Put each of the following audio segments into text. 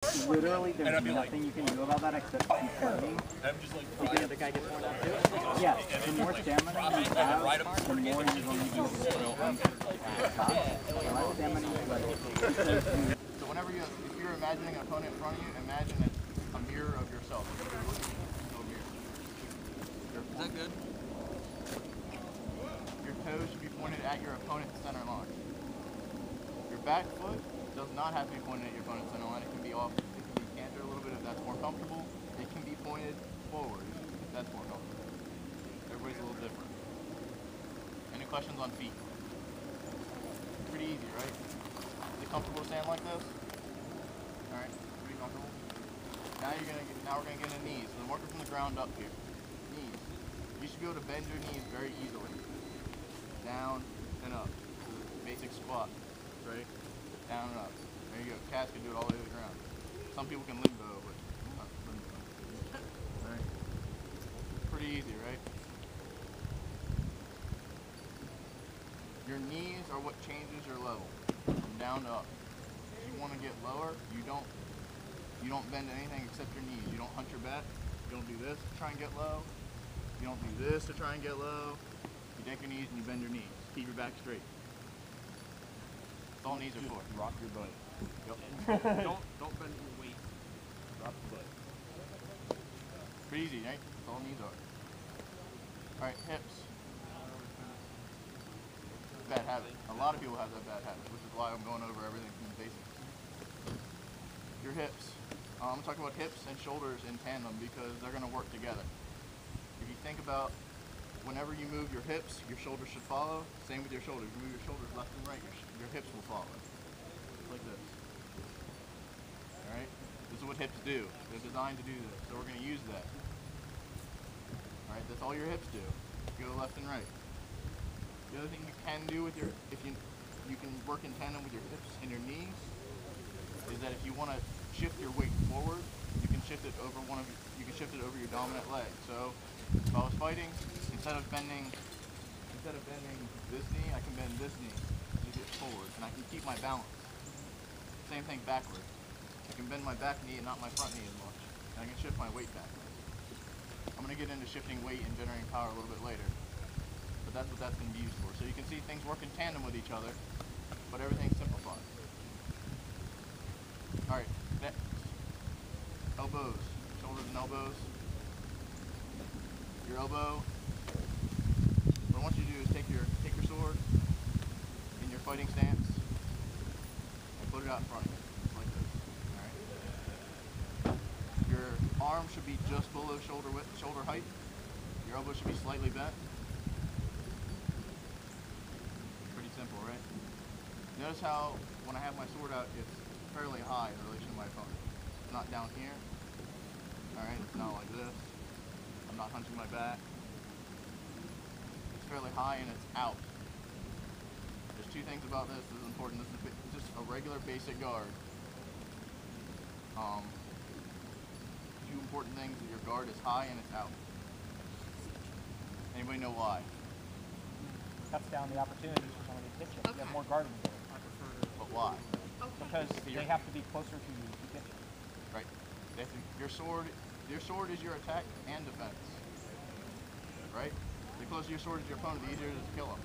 Literally, there's nothing you can do about that except keep fighting. The other guy gets worn out too? Yeah, the more stamina you have, the more you're going to be able to stop. The less stamina you have, so whenever if you're imagining an opponent in front of you, imagine it a mirror of yourself. If you're looking into a mirror. Is that good? Your toes should be pointed at your opponent's center line. Your back foot does not have to be pointed at your opponent's center line. It can be off, it can be canted a little bit if that's more comfortable. It can be pointed forward if that's more comfortable. Everybody's a little different. Any questions on feet? Pretty easy, right? Is it comfortable to stand like this? Alright, pretty comfortable. Now we're gonna get into knees. So working from the ground up here. Knees. You should be able to bend your knees very easily. Down and up. Basic squat. Right? Down and up. There you go. Cats can do it all the way to the ground. Some people can limbo, but not limbo. Alright. Pretty easy, right? Your knees are what changes your level from down to up. If you want to get lower, you don't bend anything except your knees. You don't hunch your back. You don't do this to try and get low. You don't do this to try and get low. You take your knees and you bend your knees. Keep your back straight. That's all knees are for. Rock your butt. Yep. Don't bend your weight. Drop the butt. Pretty easy, right? That's all knees are. Alright, hips. Bad habit. A lot of people have that bad habit, which is why I'm going over everything from the basics. Your hips. I'm talking about hips and shoulders in tandem because they're going to work together. If you think about whenever you move your hips, your shoulders should follow. Same with your shoulders. You move your shoulders left and right, your hips will follow. Like this. Alright? This is what hips do. They're designed to do this. So we're going to use that. Alright, that's all your hips do. Go left and right. The other thing you can do with your, if you can work in tandem with your hips and your knees, is that if you want to shift your weight forward, you can shift it over your dominant leg. So if I was fighting, instead of bending this knee, I can bend this knee to get forward, and I can keep my balance. Same thing backwards. I can bend my back knee and not my front knee as much, and I can shift my weight back. I'm going to get into shifting weight and generating power a little bit later. But that's what that's going to be used for. So you can see things work in tandem with each other, but everything's simplified. Alright, next. Elbows. Shoulders and elbows. Your elbow. What I want you to do is take your sword in your fighting stance and put it out in front of you, like this. Alright. Your arm should be just below shoulder height. Your elbow should be slightly bent. Simple, right? Notice how when I have my sword out, it's fairly high in relation to my opponent. It's not down here. Alright, it's not like this. I'm not hunching my back. It's fairly high and it's out. There's two things about this that is important. This is just a regular basic guard. Two important things: that your guard is high and it's out. Anybody know why? Cuts down the opportunities for somebody to hit you. You have more guarding ability. I prefer to. But why? Because they have to be closer to you to hit you. Right. Your sword is your attack and defense. Right? The closer your sword is to your opponent, the easier it is to kill him.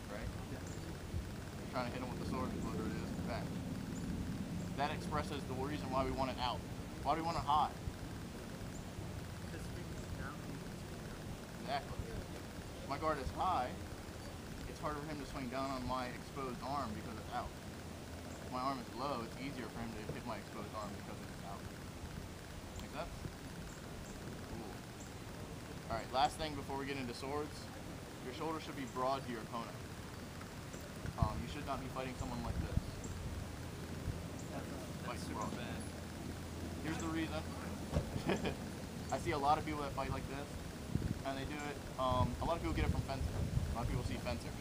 Right? You're trying to hit him with the sword, the closer it is to defense. That expresses the reason why we want it out. Why do we want it high? Exactly. If my guard is high, it's harder for him to swing down on my exposed arm because it's out. If my arm is low, it's easier for him to hit my exposed arm because it's out. Make sense? Cool. Alright, last thing before we get into swords, your shoulder should be broad to your opponent. You should not be fighting someone like this. Fight broad. Here's the reason. I see a lot of people that fight like this, and they do it, a lot of people get it from fencing. A lot of people see fencers.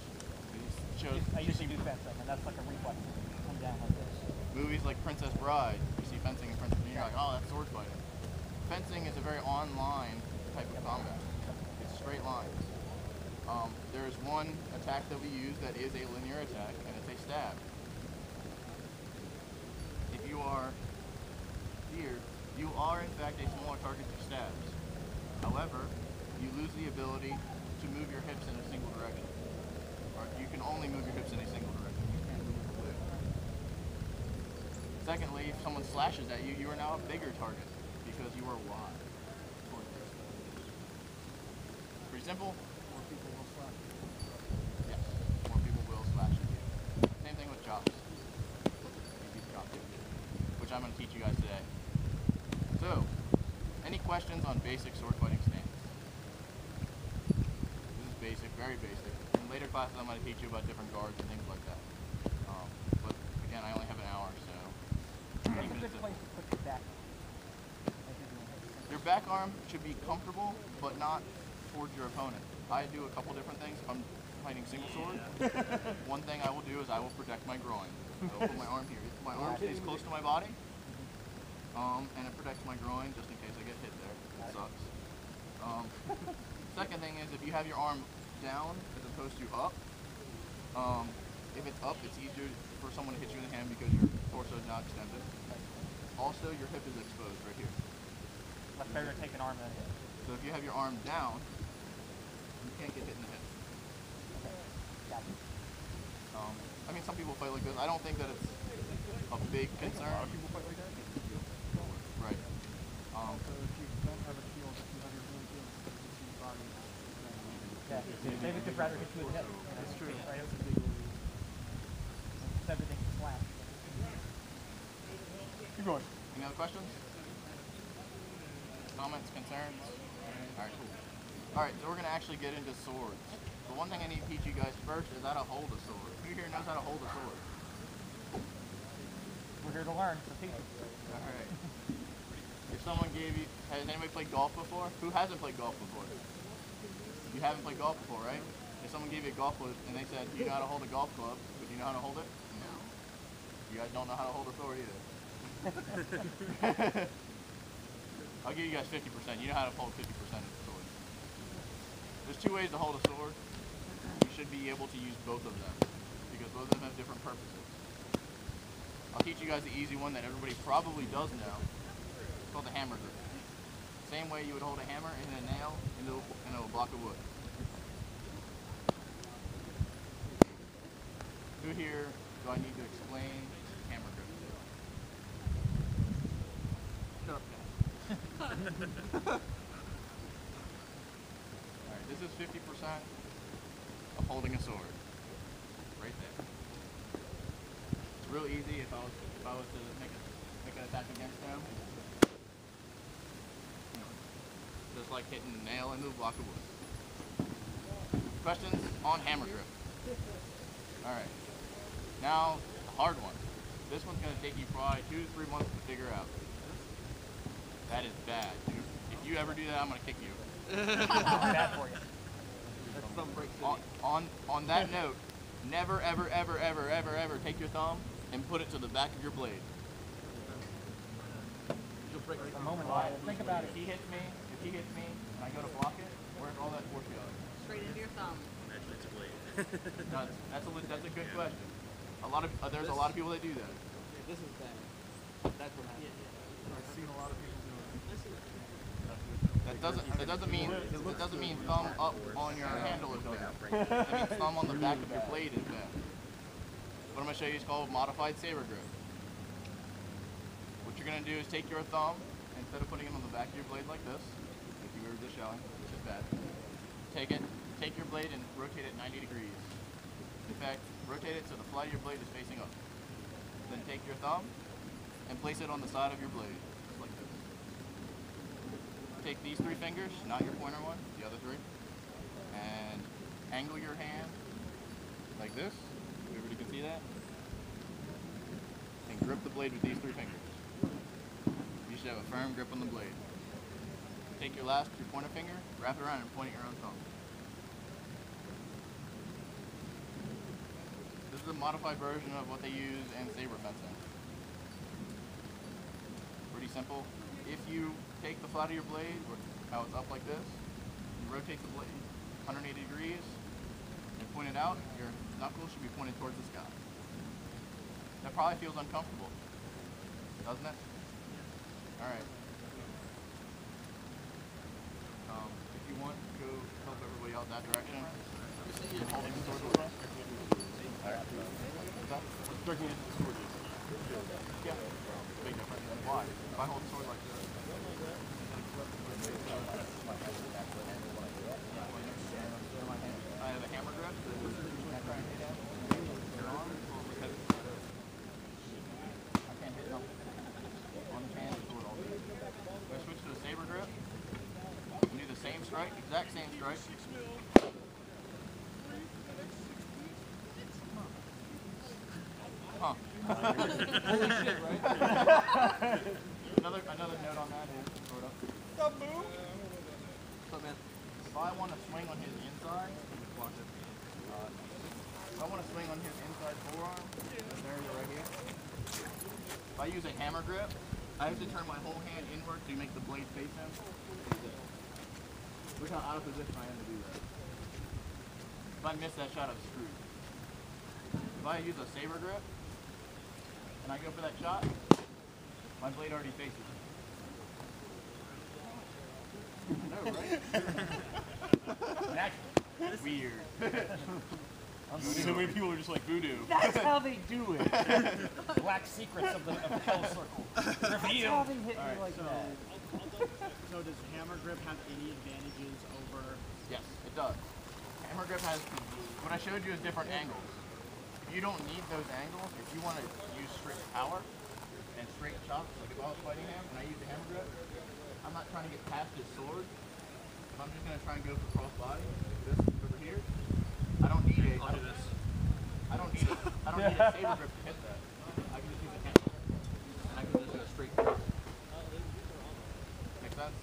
I usually do fencing, and that's like a reflex. Come down like this. Movies like Princess Bride, you see fencing in Princess Bride, you're like, oh, that's sword fighting. Fencing is a very online type of combat. It's straight lines. There's one attack that we use that is a linear attack, and it's a stab. If you you are here, you are in fact a smaller target to stabs. However, you lose the ability to move your hips in a single direction. Or you can only move your hips in a single direction. You can't move the blade. Secondly, if someone slashes at you, you are now a bigger target because you are wide towards their stabs. Pretty simple? More people will slash. Yes, more people will slash at you. Same thing with chops. Easy chop too, which I'm going to teach you guys today. So, any questions on basic sword fighting stance? This is basic, very basic. In later classes I'm going to teach you about different guards and things like that. But again, I only have an hour, so... What's a good place to put your back? Your back arm should be comfortable, but not towards your opponent. I do a couple different things. If I'm fighting single sword, one thing I will do is I will protect my groin. So I'll put my arm here. My arm stays close to my body, and it protects my groin just in case I get hit there. It sucks. Second thing is if you have your arm down as opposed to up, if it's up, it's easier for someone to hit you in the hand because your torso is not extended. Also, your hip is exposed right here. Much better to take an arm than a hit. So if you have your arm down, you can't get hit in the hip. Okay. Got it. I mean, some people fight like this. I don't think that it's a big concern. A lot of people fight like that. Right. So if you don't have a shield, if you have your blue shield, you can see your body. Yeah. David could rather hit you in the hip. That's true. Right? That's a big relief. It's everything slash. Keep going. Any other questions? Comments, concerns? Alright, cool. Alright, so we're going to actually get into swords. The one thing I need to teach you guys first is how to hold a sword. Who here knows how to hold a sword? We're here to learn, so teach us. Alright. If someone gave you... Has anybody played golf before? Who hasn't played golf before? You haven't played golf before, right? If someone gave you a golf club and they said, you know how to hold a golf club, but you know how to hold it? No. You guys don't know how to hold a sword either. I'll give you guys 50%. You know how to hold 50% of the sword. There's two ways to hold a sword. You should be able to use both of them because both of them have different purposes. I'll teach you guys the easy one that everybody probably does know. It's called the hammer grip. Same way you would hold a hammer and a nail into a block of wood. Who here do I need to explain hammer grip to? Shut up, Alright, this is 50% of holding a sword. Right there. It's real easy if I was to make an attack against them. Just like hitting a nail into a block of wood. Questions on hammer grip? Alright. Now, the hard one. This one's going to take you probably 2 to 3 months to figure out. That is bad, dude. If you ever do that, I'm going to kick you. Bad for you. That's some break On that note, never, ever, ever, ever, ever, ever take your thumb and put it to the back of your blade. You'll break A moment, think about it. If he hits me, and I go to block it, where's all that force going? Straight into your thumb. That's a good question. There's a lot of people that do that. Yeah, this is bad. That's what happened. I've seen a lot of people do it. That doesn't mean thumb up on your handle is bad. That means thumb on the back of your blade is bad. What I'm going to show you is called modified saber grip. What you're going to do is take your thumb, instead of putting it on the back of your blade like this, if you were just showing, which is bad, take your blade and rotate it 90 degrees. In fact, rotate it so the flat of your blade is facing up. Then take your thumb and place it on the side of your blade, just like this. Take these 3 fingers, not your pointer one, the other 3, and angle your hand like this. Everybody can see that? And grip the blade with these 3 fingers. You should have a firm grip on the blade. Take your pointer finger, wrap it around and point at your own thumb. This is a modified version of what they use in saber fencing. Pretty simple. If you take the flat of your blade, or how it's up like this, you rotate the blade 180 degrees and point it out, your knuckles should be pointed towards the sky. That probably feels uncomfortable. Doesn't it? Alright. If you want, go help everybody out that direction. You're holding the sword with us? Alright. What's that? What's directing it to the sword is? Yeah. Big difference. Why? If I hold the sword like this. I have a hammer grip. Can I try and hit him? Your arm? Because I can't hit nothing. On the hand, sword all day. If I switch to a saber grip, and do the same strike, exact same strike. Huh. Holy shit, right? Another note on that is sort of. So man, if I want to swing on his inside, watch it. If I want to swing on his inside forearm, this area right here. If I use a hammer grip, I have to turn my whole hand inward to make the blade face him. Look how out of position I am to do that. If I miss that shot, I'm screwed. If I use a saber grip, and I go for that shot, my blade already faces it. I know, right? That's weird. So many people are just like voodoo. That's how they do it. Black secrets of the Hell Circle. That's how they hit me like that. So does hammer grip have any advantages over? Yes, it does. Hammer grip has, what I showed you is different angles. If you don't need those angles, if you want to use straight power and straight chops, like if I was fighting him and I use the hammer grip, I'm not trying to get past his sword. If I'm just going to try and go for cross body, like this over here, I don't need a, I don't need a saber grip to hit that. I can just use a hammer and I can just do a straight cross. Make sense?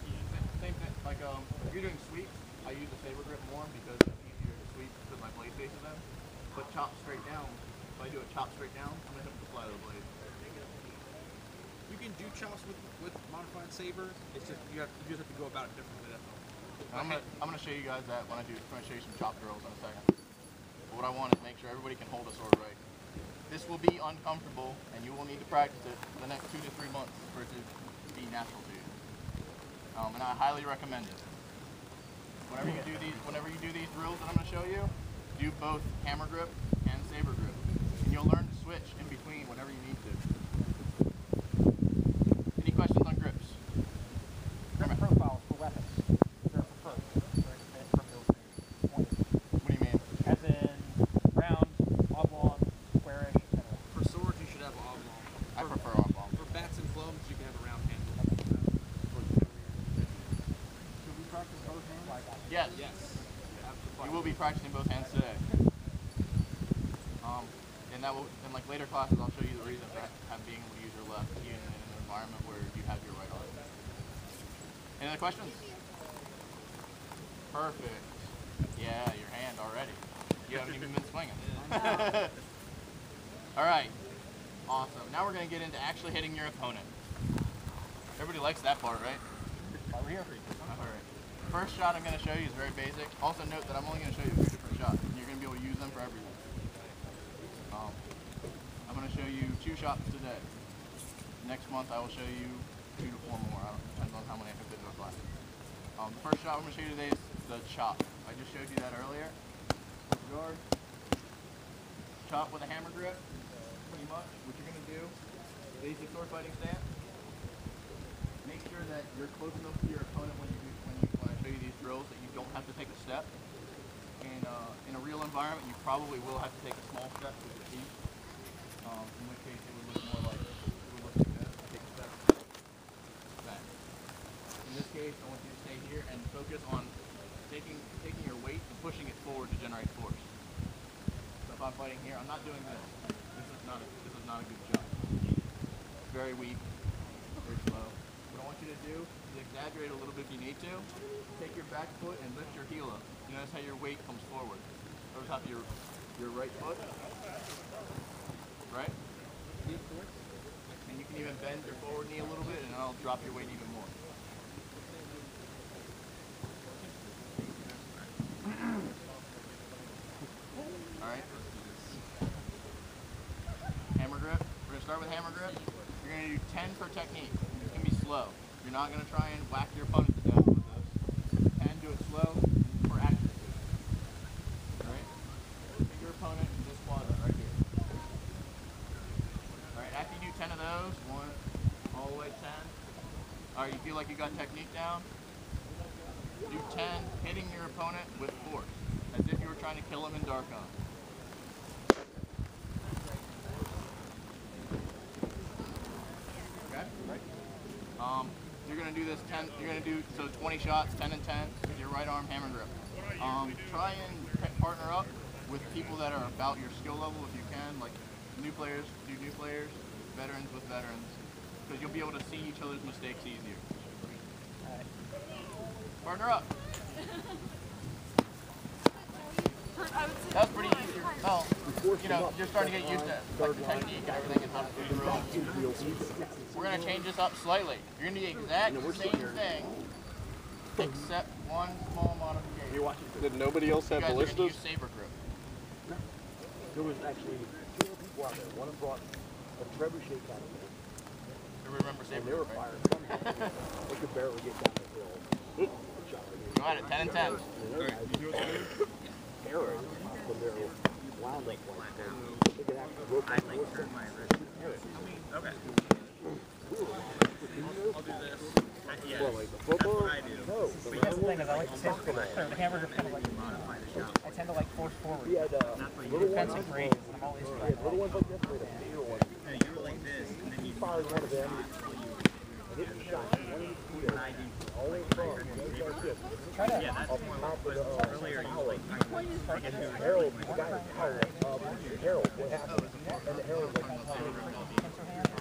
Same thing, like if you're doing sweeps, I use a saber grip more because it's easier to sweep because my blade faces them. But chop straight down, if I do a chop straight down, I'm going to hit with the flat of the blade. You can do chops with modified saber. It's just you just have to go about it differently. That's all. I'm gonna show you guys that when I'm gonna show you some chop drills in a second. But what I want is make sure everybody can hold a sword right. This will be uncomfortable, and you will need to practice it for the next 2 to 3 months for it to be natural to you. And I highly recommend it. Whenever you do these drills that I'm gonna show you, do both hammer grip and saber grip, and you'll learn to switch in between whenever you need to. Any questions on grips? Grip profiles for weapons. They're preferred. What do you mean? As in round, oblong, squarish, etc. For swords, you should have oblong. I prefer oblong. For bats and clubs, you can have a round handle. Should we practice both hands? Yes. Yes. You will be practicing both hands today. And like later classes, I'll show you the reason for being able to use your left even in an environment where you have your right arm. Any other questions? Perfect. Yeah, your hand already. You haven't even been swinging. All right. Awesome. Now we're going to get into actually hitting your opponent. Everybody likes that part, right? Why we're here. All right. First shot I'm going to show you is very basic. Also note that I'm only going to show you 2 different shots, and you're going to be able to use them for everything. I'm going to show you 2 shots today. Next month I will show you 2 to 4 more. Depends on how many I can fit in a class. The first shot I'm going to show you today is the chop. I just showed you that earlier. Guard. Chop with a hammer grip. Pretty much what you're going to do. Basic sword fighting stance. Make sure that you're close enough to your opponent when I show you these drills that you don't have to take a step. And in a real environment, you probably will have to take a small step with your feet. In which case, it would look more like this. Take a step. That. In this case, I want you to stay here and focus on taking your weight and pushing it forward to generate force. So if I'm fighting here, I'm not doing this. This is not a good jump. It's very weak, very slow. What I want you to do is exaggerate a little bit if you need to. Take your back foot and lift your heel up. You notice how your weight comes forward over top of your right foot, right? And you can even bend your forward knee a little bit, and I'll drop your weight even more. All right. Hammer grip. We're gonna start with hammer grip. You're gonna do 10 per technique. It's going to be slow. You're not going to try and whack your opponent to death with this. 10, do it slow for accuracy. Alright? Hit your opponent in this quadrant right here. Alright, after you do 10 of those, 1, all the way 10. Alright, you feel like you got technique down? Do 10, hitting your opponent with force, as if you were trying to kill him in Darkon. Okay? Right. You're gonna do this 10. You're gonna do 20 shots, 10 and 10 with your right arm hammer grip. Try and partner up with people that are about your skill level if you can, like new players do new players, veterans with veterans, because you'll be able to see each other's mistakes easier. Partner up. That was pretty easy. Oh, you know, you're starting to get used to like the technique and everything and how to do your own. We're going to change this up slightly. You're going to do the exact same thing, except one small modification. Did nobody else have You guys are going to ballistas? use saber grip. There was actually 2 people out there. One of them brought a trebuchet catapult. You remember And saber they were grip, right? firing. They could barely get down the hill. Go at it, 10 and 10. Arrows from their wound up like that. They could actually rope I like turn my wrist. Okay. I'll do this. Yeah. Well, like the football? That's what I do. No. But that's the thing is I like to say the hammer grip kind of like I tend to like force forward. We had little ones. Defensive range, and I'm always We had little ones like this. We had a bigger one. no, you were like this, and then He you fired one of them. And hit the shot. One in the field. All the way from. try to yeah, that's more what earlier you like Harold, the guy in Harold, Harold, what happened? And the Harold was like,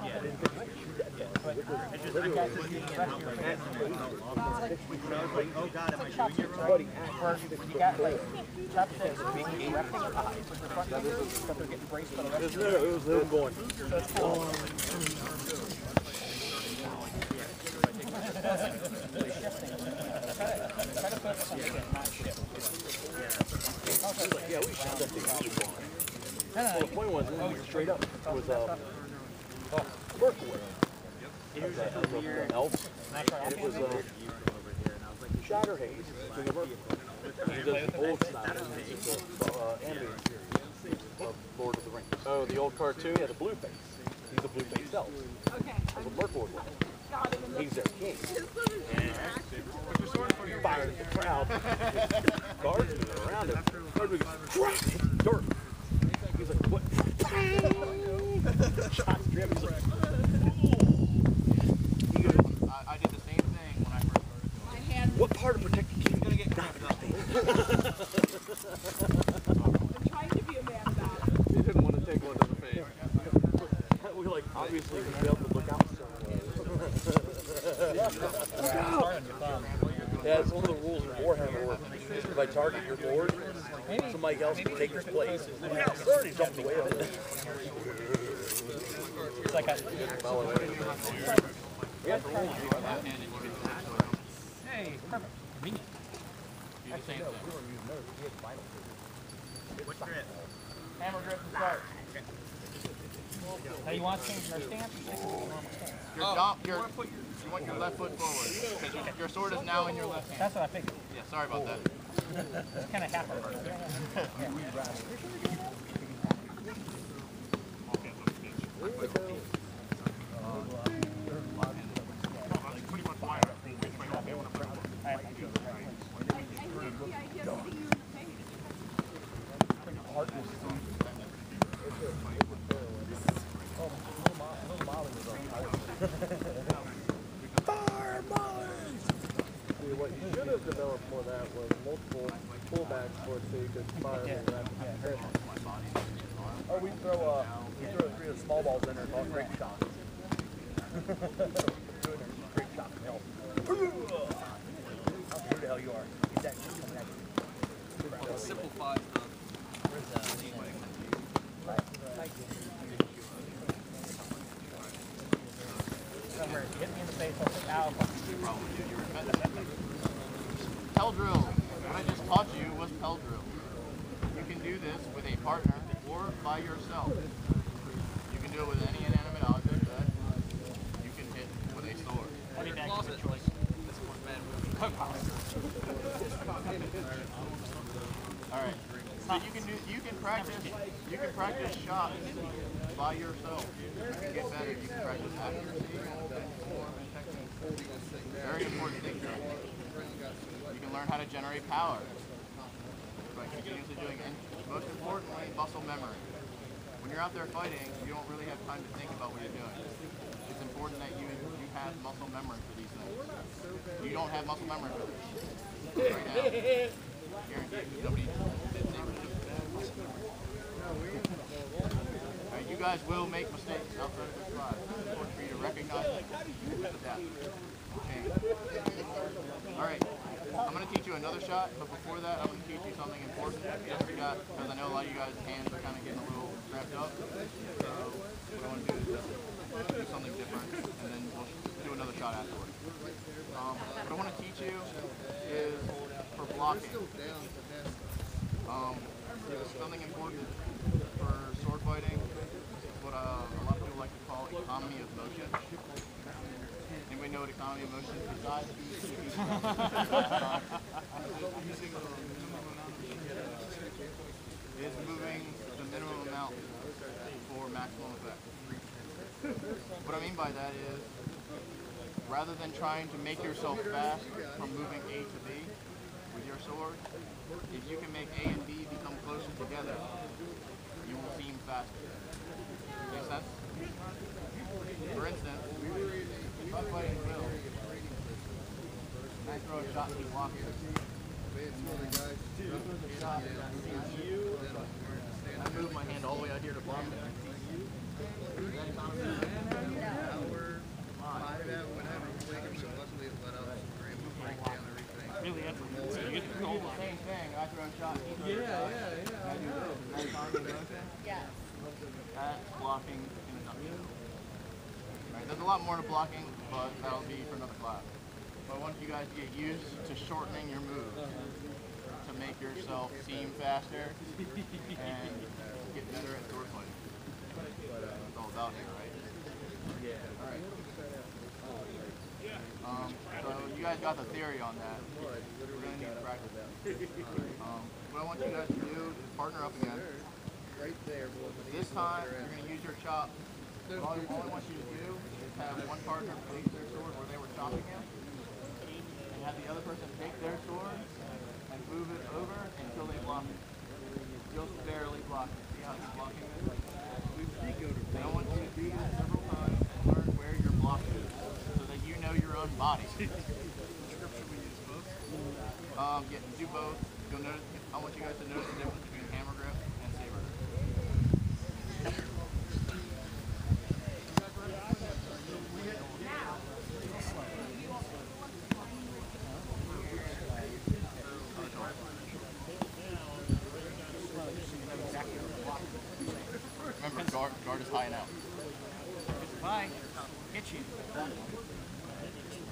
I didn't think you could shoot that far. it's just I got to see the rest of your hands and it felt awful. So I was like, oh god, am I doing it wrong? Buddy, You got like chopsticks being directing your eyes with the front fingers, but they're getting braced by the rest of your it was them going. so it's kind of really shifting. Try to focus on making it not shift. Yeah, we shot that thing really long. Well, the point was, it was straight up. It was Berkwood. It was an elf. And it was Shatterhaze. He does the old style. It's animated series of Lord of the Rings. Oh, the old cartoon? Yeah, the blue face. He's a blue face elf. Okay. That's what Berkwood was. He's their king. He fired at the crowd. Guardsmen around him. Guardsmen goes, dirt. He's like, what? Shots drip. He's like, he goes, I did the same thing when I first started doing My hand. what part of protecting king Gonna get not I'm trying to be a man about it. He didn't want to take one to the face. We're like, obviously, we be able to look out somewhere. Yeah, it's one of the rules of Warhammer where if I target your board, somebody else can take his place. Look out, sir, he's off the way of it. It's like a hey, perfect. Convenient. do the same thing. What grip? Hammer grip and start. Now you want to change your stance or stick with your normal stance? You want your left foot forward, because your sword is now in your left hand. That's what I figured. Yeah, sorry about that. It's kind of happened. What you should have developed for that was multiple pullbacks for it so you could fire in rapid succession. Or we throw 3 of the small balls in there called great shots. Great shot from hell. I don't know who the hell you are. Get that shit coming at you. Simplified Somewhere, hit me in the face, I'll say, ow. Pell drill. What I just taught you was pell drill. You can do this with a partner or by yourself. You can do it with any inanimate object that you All right. So you can practice shots by yourself. You can get better. You can practice accuracy, form, and technique. Very important thing. You can learn how to generate power by continuously doing it. And most importantly, muscle memory. When you're out there fighting, you don't really have time to think about what you're doing. It's important that you have muscle memory for these things. You don't have muscle memory for this right now. Guaranteed. Nobody did Alright, you guys will make mistakes outside of this class. It's important for you to recognize it and adapt. Change. Alright, I'm going to teach you another shot, but before that, I'm going to teach you something important. Just because I know a lot of you guys' hands are kind of getting a little wrapped up. So what I want to do is just do something different, and then we'll do another shot afterwards. What I want to teach you is for blocking. Something important for sword fighting is what a lot of people like to call economy of motion. Anybody know what economy of motion is? Besides is moving the minimum amount for maximum effect. What I mean by that is, rather than trying to make yourself fast from moving A to B with your sword, if you can make A and B become closer together, you will seem faster. Make sense? For instance, if I'm fighting Will, and I throw a shot and he blocks it, and I move my hand all the way out here to block it. Really effort. So you get to do the same thing. I throw a shot. I do this. That's economy of motion. Yes. That's blocking in a nutshell. Right, there's a lot more to blocking, but that'll be for another class. But I want you guys to get used to shortening your moves to make yourself seem faster and get better at sword fighting. That's what it's all about here, right? Alright. So you guys got the theory on that. We're going to need to practice that. What I want you guys to do is partner up again. This time, you're going to use your chop. All I want you to do is have one partner place their sword where they were chopping him, and have the other person take their sword and move it over until they block it. Just barely block it. See how it's blocking it? And I want you to do this several times and learn where your block is, so that you know your own body. Yeah, do both. You'll notice. I want you guys to notice the difference between hammer grip and saber grip. Remember, guard is high and out. If I hit you,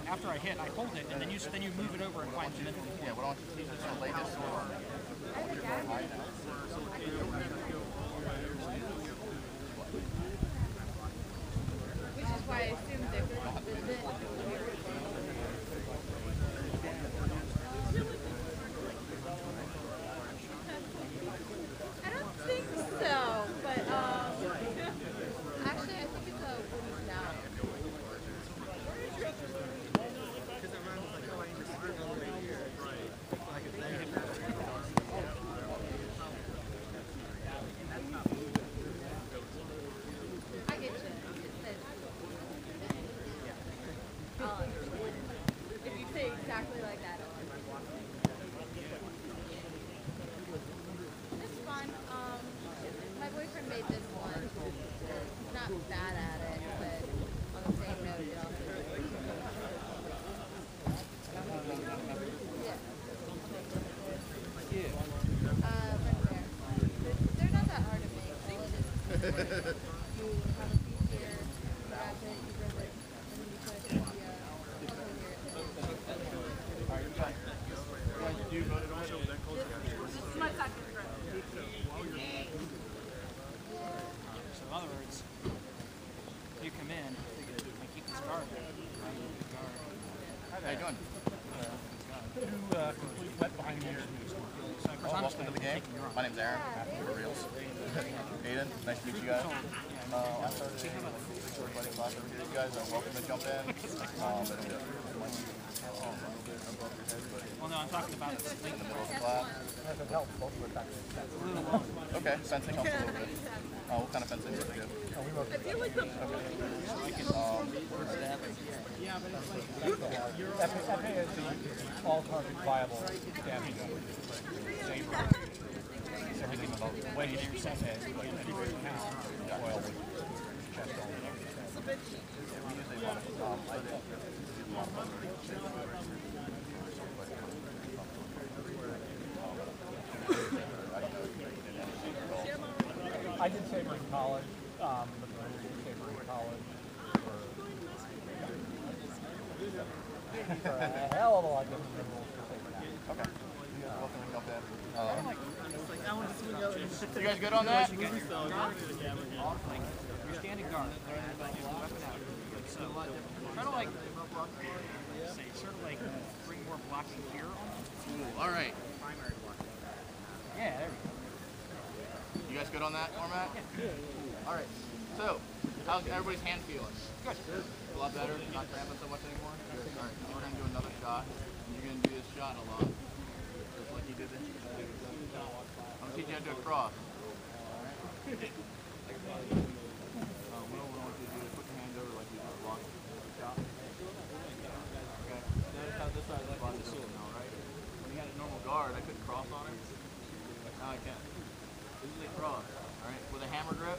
after I hit, I hold it, and then you move it over and find the middle. Yeah, what I want you to do is just lay this sword high and out. Which is why I assumed there was I don't think so, but actually I think it's a wooden down. I get you. If you say exactly like that, it's fun. My boyfriend made this one. He's not bad at it, but on the same note, it also they're not that hard to make. All it is you have a piece here, you wrap it, you rip it, and then you put the muscle here. Alright, you guys do vote it on. This is my second grip. So in other words, you come in and keep this guard. How you doing? Two complete wet welcome to the game. My name's Aaron. For reals. Aiden, nice to meet you guys. I started a swordfighting class every day. You guys are welcome to jump in. Well, no, I'm talking about it. In the middle of the class. It helps both of us actually. Okay, fencing helps a little bit. What kind of fencing do you do? I feel like the FA is the all-target viable damage. Everything about weight, like anywhere in town, oil with chest on it. We usually want I did saber in college, but I did saber in college for a hell of a lot different than rules for saber now. Okay. Welcome to jump in. You guys good on that? You're standing guard. Weapon out. So, try to like, sort of like bring more blocking here on. All right. Yeah, there we go. You guys good on that format? Yeah. All right. So, how's everybody's hand feeling? Good. A lot better. Not cramping so much anymore. Good. All right. We're gonna do another shot. You're gonna do this shot a lot, just like you did this. I'm gonna teach you how to do a cross. All right. What I want you to do is put your hands over like you just block the shot. Okay. Notice how this side of the body is open now, right? When you had a normal guard, I couldn't cross on it. Now I can. This is a cross. All right. With a hammer grip.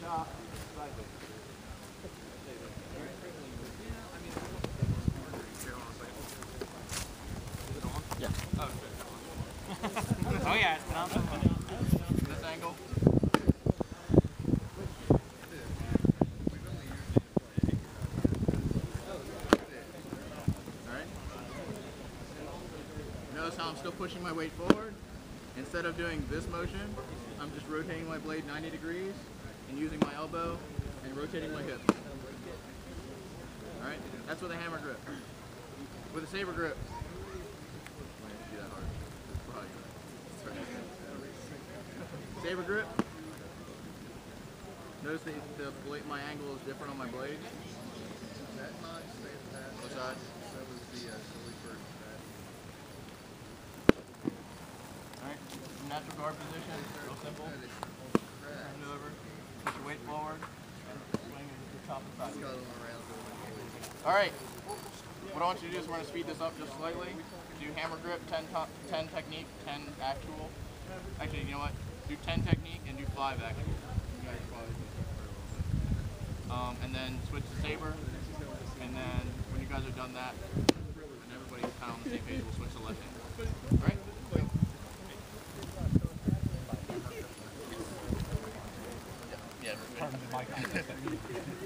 Chop. Sideways. Yeah. Oh yeah, it's not so funny. This angle. Alright. Notice how I'm still pushing my weight forward. Instead of doing this motion, I'm just rotating my blade 90 degrees and using my elbow and rotating my hip. Alright? That's with a hammer grip. With a saber grip. Saber grip. Notice the blade, my angle is different on my blade. What's that? Alright, natural guard position, real simple. Turn it over, push your weight forward, and swing into the top and side. Alright, what I want you to do is we're going to speed this up just slightly. Do hammer grip, 10 technique, 10 actual. Actually, you know what? Do 10 technique and do 5 actual. And then switch to saber. And then when you guys are done that, and everybody's kind of on the same page, we'll switch to left hand. Alright?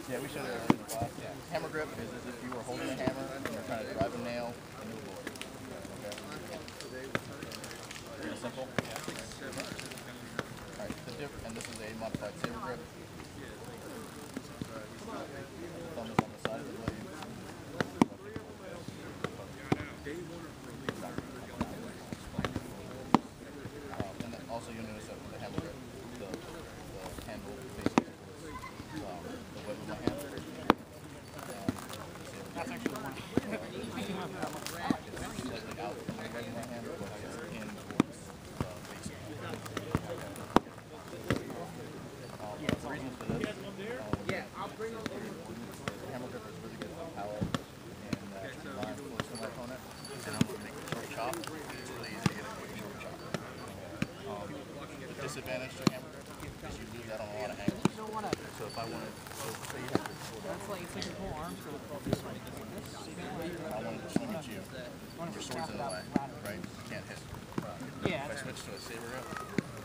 Yeah, we showed it in the class. Yeah. Hammer grip is as if you were holding a hammer and you're trying to drive a nail into a board. Okay. Pretty simple. Alright, and this is a modified saber grip. Thumb is on the side of the blade. And then also you'll notice that with the hammer grip, the handle faces the web of my hand. That's actually one. It's slightly out from the web of my hand, but it's in towards the base. The reason for this, the hammer grip is really good for power and line close to my opponent. And I'm going to make a short chop. It's really easy to get a quick short chop. The disadvantage to hammer grip is you lose out on a lot of angles. So if I wanted, say you have your sword That's like, it's like your whole arms go this way. I wanted to swing at you, your sword's in the way, right? You can't hit. Yeah. If I switch to a saber grip,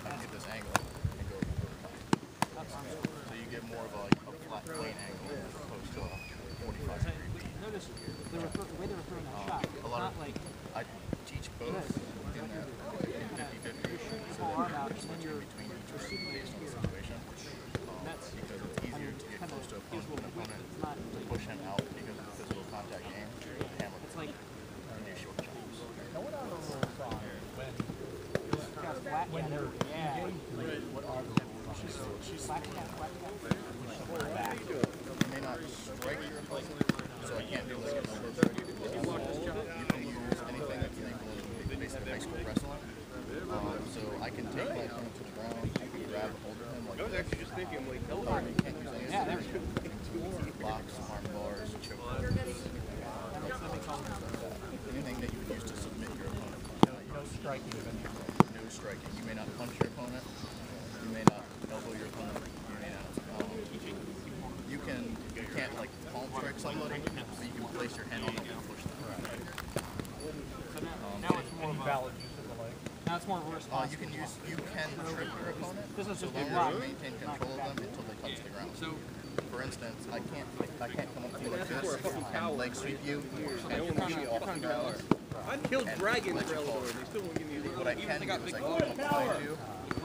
I can get this angle and go over the top. So you get more of a flat plane angle as opposed to a 45-degree beat. Notice the way they were throwing that shot. It's A lot not of, like I teach both in that 50-50, so whole arm out that and then you're you're switching between each shooting grip based on the here. situation. That's Because it's easier to get close to an opponent It's not to push him out because of the physical contact game. The hammer it's like you can't do like an elbow strike. You can use anything that's basically high school wrestling. So I can take my opponent to the ground, I can grab a hold of him like this. Actually, just thinking, like, You can't use any of this. Locks, arm bars, choke holds, anything that you would use to submit your opponent. No striking. No striking. You may not punch your opponent. You may not elbow your opponent. You may not. You can't like palm strike somebody, but you can place your hand on them and push them. Now it's more valid use of the leg. Now it's more responsible. You can trip your opponent. This is so just long a as block. you maintain control of them until they touch the ground. So, for instance, I can't come up to you like this and leg sweep you and push you off the ground. I've killed dragons for Eldor. They still won't give me the What I can do is I can come behind you,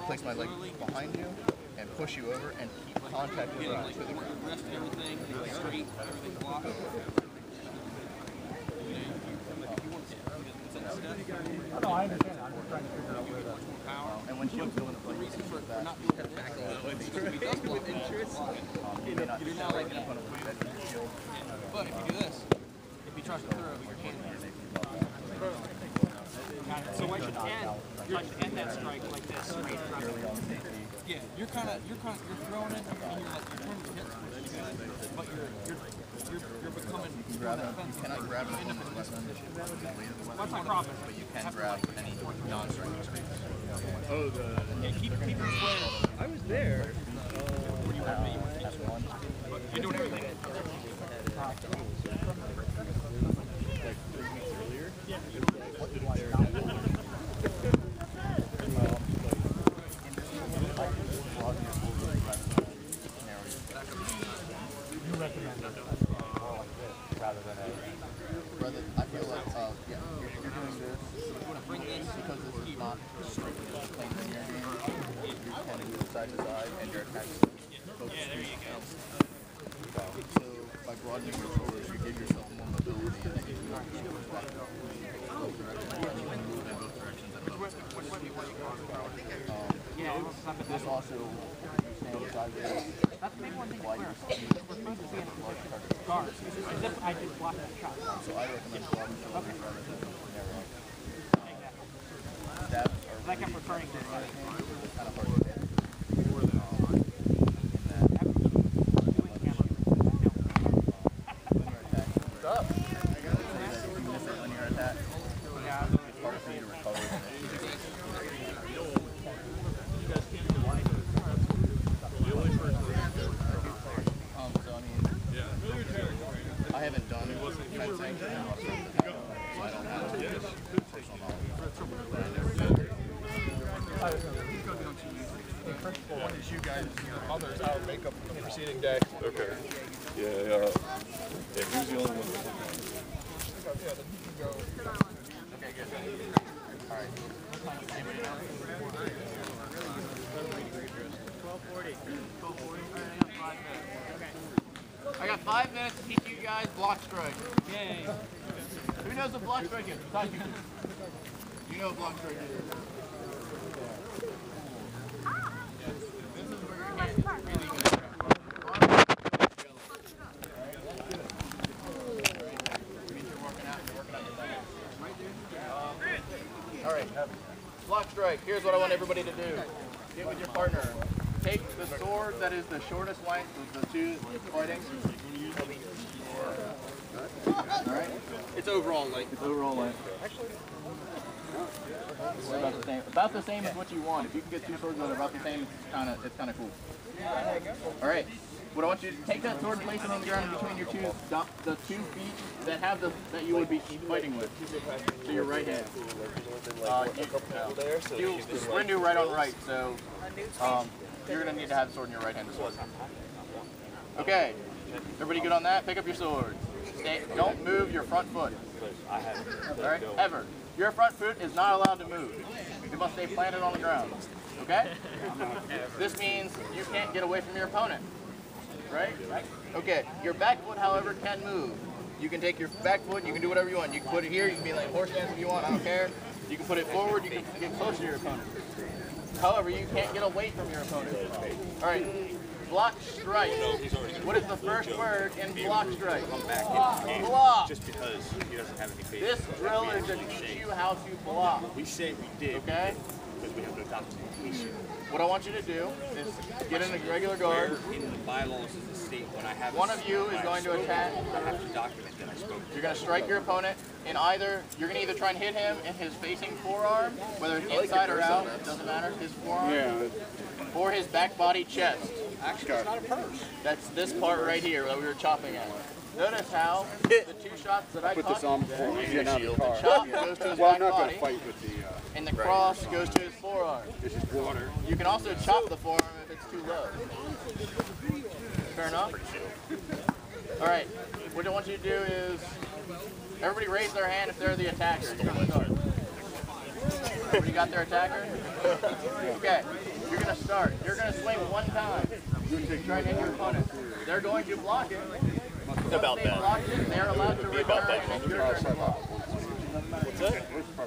place my leg behind you, and push you over and keep contact with you to the ground. rest everything, straight, everything blocked. No, I understand. I'm just trying to figure out where the And when you go in a place like that, you may not do that like an opponent with a veteran shield. But if you do this, if you tries to throw it, you can't. So I should end that strike like this, straight across. Yeah, you're throwing it, and you're turning your hips, but you're becoming. You cannot grab an opponent's weapon. What's my problem? But you can grab any non-striking space. Oh, Yeah, keep it square. I was there. You're doing everything. You recommend it rather than Brother, I feel like, yeah, you're doing this because this is not strictly a plain linear game. You're kind of move side to side and your attacks focus. Yeah, there you go. So by broadening your shoulders, you give yourself more mobility and then you can move your shoulders back both directions. You can move in both directions at both times. This also stands sideways. That's maybe one thing to clear. We're supposed to be in a position of guard. As if I just blocked that shot. So I recommend broadening shoulders rather than narrowing. Exactly. Stabs are I kept returning to it. kind of hard to hit. I haven't done fencing, so I don't have personal knowledge. When did you guys, your others, our makeup the preceding day? Okay. Yeah, who's the only one? Yeah, then you can go. Okay, good. All right. Anybody else? 12:40. I got 5 minutes to teach you guys block strike. Yay. Who knows what block strike is? Besides you. You know what block strike is. All right. Block strike. Here's what I want everybody to do. Get with your partner. Take the sword that is the shortest length of the two fighting. All right. It's overall length. It's overall length. It's about the same. About the same as what you want. If you can get two swords that are about the same, it's kind of cool. All right. What I want you to take that sword and place it on the ground between your the 2 feet that you would be fighting with. So your right hand. You do right on right. So you're gonna need to have the sword in your right hand as well. Okay. Everybody good on that? Pick up your sword. Don't move your front foot. All right. Ever. Your front foot is not allowed to move. It must stay planted on the ground. Okay? This means you can't get away from your opponent. Right? Okay. Your back foot, however, can move. You can take your back foot, you can do whatever you want. You can put it here, you can be like horse stance if you want, I don't care. You can put it forward, you can get close to your opponent. However, you can't get away from your opponent. Alright. Block strike. What is the first word in block strike? Come back into the game Block. just because he doesn't have any faith. This drill is to teach you how to block. We say we did. Okay? Because we have to adopt the issue. What I want you to do is get in a regular guard. Where in the bylaws is the state when I have One of you is going to attack. I have to document that I spoke to. You're going to strike your opponent in either, you're going to either try and hit him in his facing forearm, whether it's inside or out, it doesn't matter, his forearm, or his back body chest. Actually, it's not a purse. That's this part right here that we were chopping at. Notice how the 2 shots that I Put caught, this on before we get out of the car. the chop goes to his Well, back I'm not going body, to fight with the... and the cross goes to his forearm. this is water. You can also chop the forearm if it's too low. Fair enough? Alright, what I want you to do is, everybody raise their hand if they're the attacker. You're going to start. Everybody got their attacker? Okay, you're going to start. You're going to swing 1 time. Try and hit your opponent. They're going to block it. About Once they block it, they're allowed to return and your turn to block.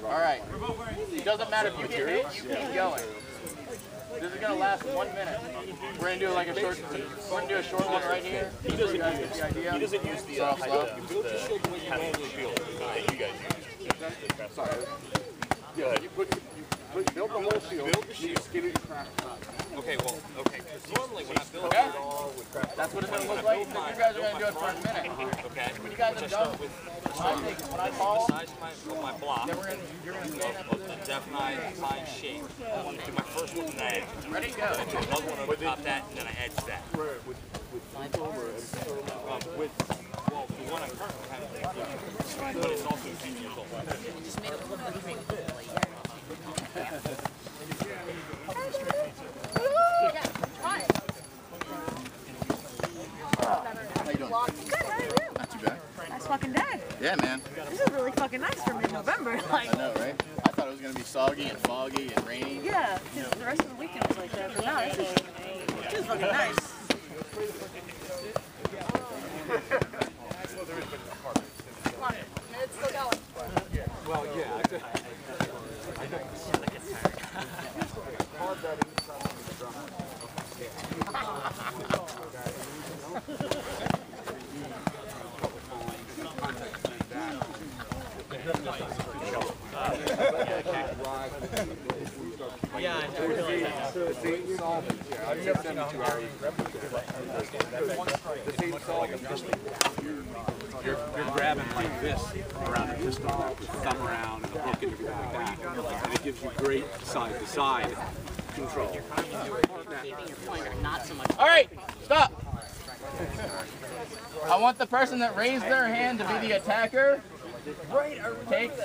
Alright. It doesn't matter if you get hit, you keep going. This is gonna last 1 minute. We're gonna do like a short one right here. He doesn't use the idea. He doesn't use the shield that you guys use. Sorry. Yeah, you build the whole shield. Build the shield. Skin it and crack it up. Okay, well, okay. Because normally when I build Okay? it all with crack, That's what it's gonna look like. You guys are gonna do it for a minute. okay. When you guys are done, when I call, the size of my block, then you're gonna stay in that of position. the definite fine shape. I want to do my first one and then I edge. Ready? Go. Another one over top that and then I edge that. Well, the one I'm currently having, but it's also 10 years old. How you doing? Good, how are you? Not too bad. Nice fucking day. Yeah, man. This is really fucking nice for mid-November. Like, I know, right? I thought it was gonna be soggy and foggy and rainy. yeah, 'cause the rest of the weekend was like that. But no, this is fucking nice. Come on, it's still going. Well, yeah. Yeah, I realize that. The same solvent. Yeah, I've never done 2 hours. The same solvent. You're grabbing like this around a pistol with the thumb around and the hook and everything like that. And it gives you great side-to-side control. All right, stop. I want the person that raised their hand to be the attacker. Take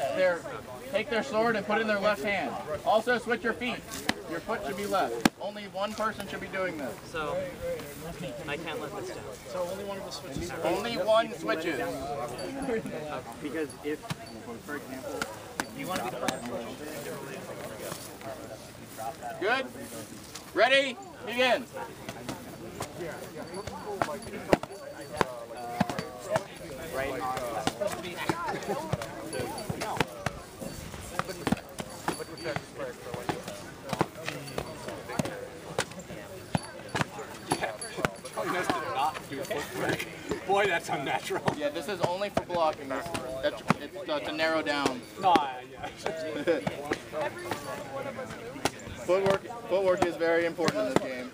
their sword and put it in their left hand. Also switch your feet. Your foot should be left. Only one person should be doing this. So, I can't let this down. So only one of us switches. Only one switches. Because if, for example, you want to be the first one. Good? Ready? Begin. Right on. Boy, that's unnatural. Yeah, this is only for blocking. It's to narrow down. No, yeah. Footwork is very important in this game.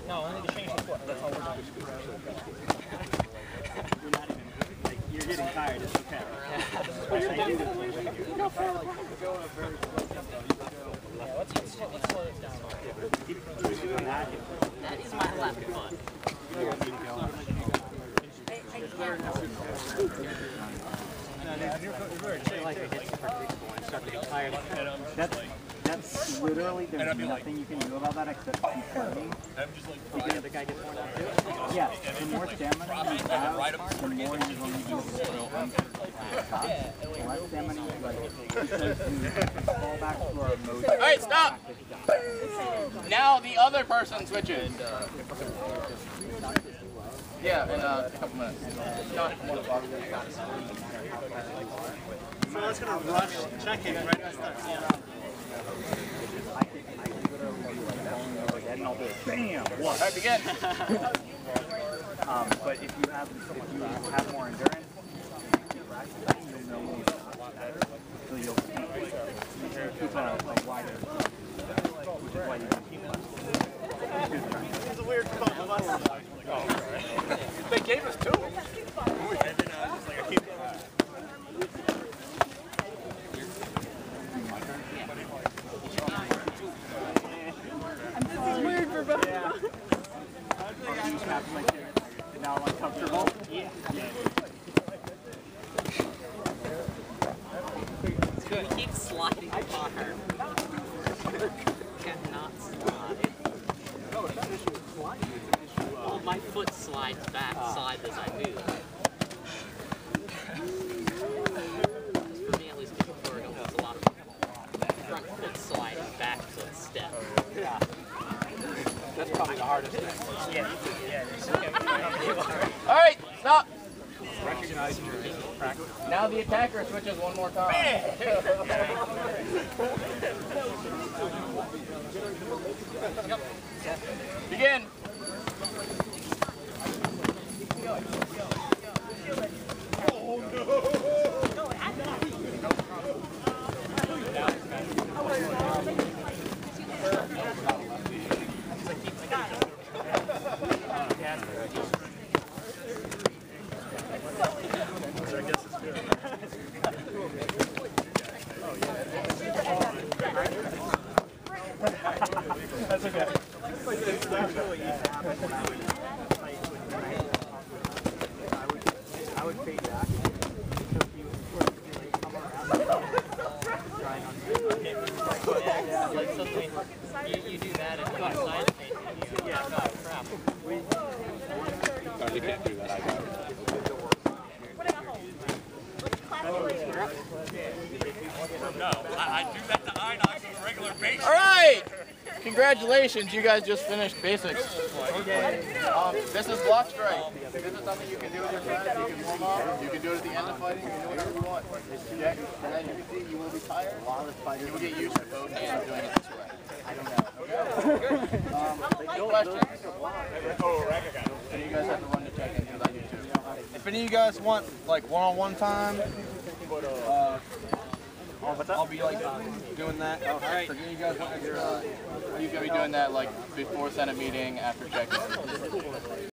No, only to change the foot. That's all we're doing. You're not even, like, you're getting tired. It's okay. Let's slow this down. That is my left foot. That's literally, there's nothing you can do about that except keep fighting. Because the guy gets worn out too? Yeah, the more stamina you have, the more you're going to do the less stamina you like, because you fall back to our mode. All right, stop. Now the other person switches. Yeah, in a couple minutes. Not 1 o'clock. So it's gonna rush check-in right as it starts. Bam! All right, begin. But if you have more endurance, you'll know better. So you'll keep a wider, which is why you can keep less. It's a weird couple of us. They gave us 2. And then just like I keep This is weird for both. Yeah. Now uncomfortable. Yeah. He keeps sliding the bar. Cannot slide. No, it's not an issue with sliding, it's an issue of... Well, my foot slides back side as I move. For me, at least, before it was a lot of front foot sliding back to a step. Yeah. That's probably the hardest thing. yeah. All right, stop. Recognize your practice. Now the attacker switches one more time. Begin. That's okay. I would fade back. Yeah, like suddenly you do that and you side face and you oh crap. No, you can't do that. I got it. No, I do that to Inox on a regular basis. All right. Congratulations, you guys just finished basics. This is block strike. This is something you can do with your friends. You can warm up. You can do it at the end of fighting. You can do whatever you want. Okay? And as you can see, you will be tired. You will get used to both hands doing it this way. I don't know. Questions? And you guys have to run the check-in because I do too. If any of you guys want like one-on-one time, I'll be like doing that. All right. If any of you guys want extra. He's going to be doing that like before Senate meeting, after check-in.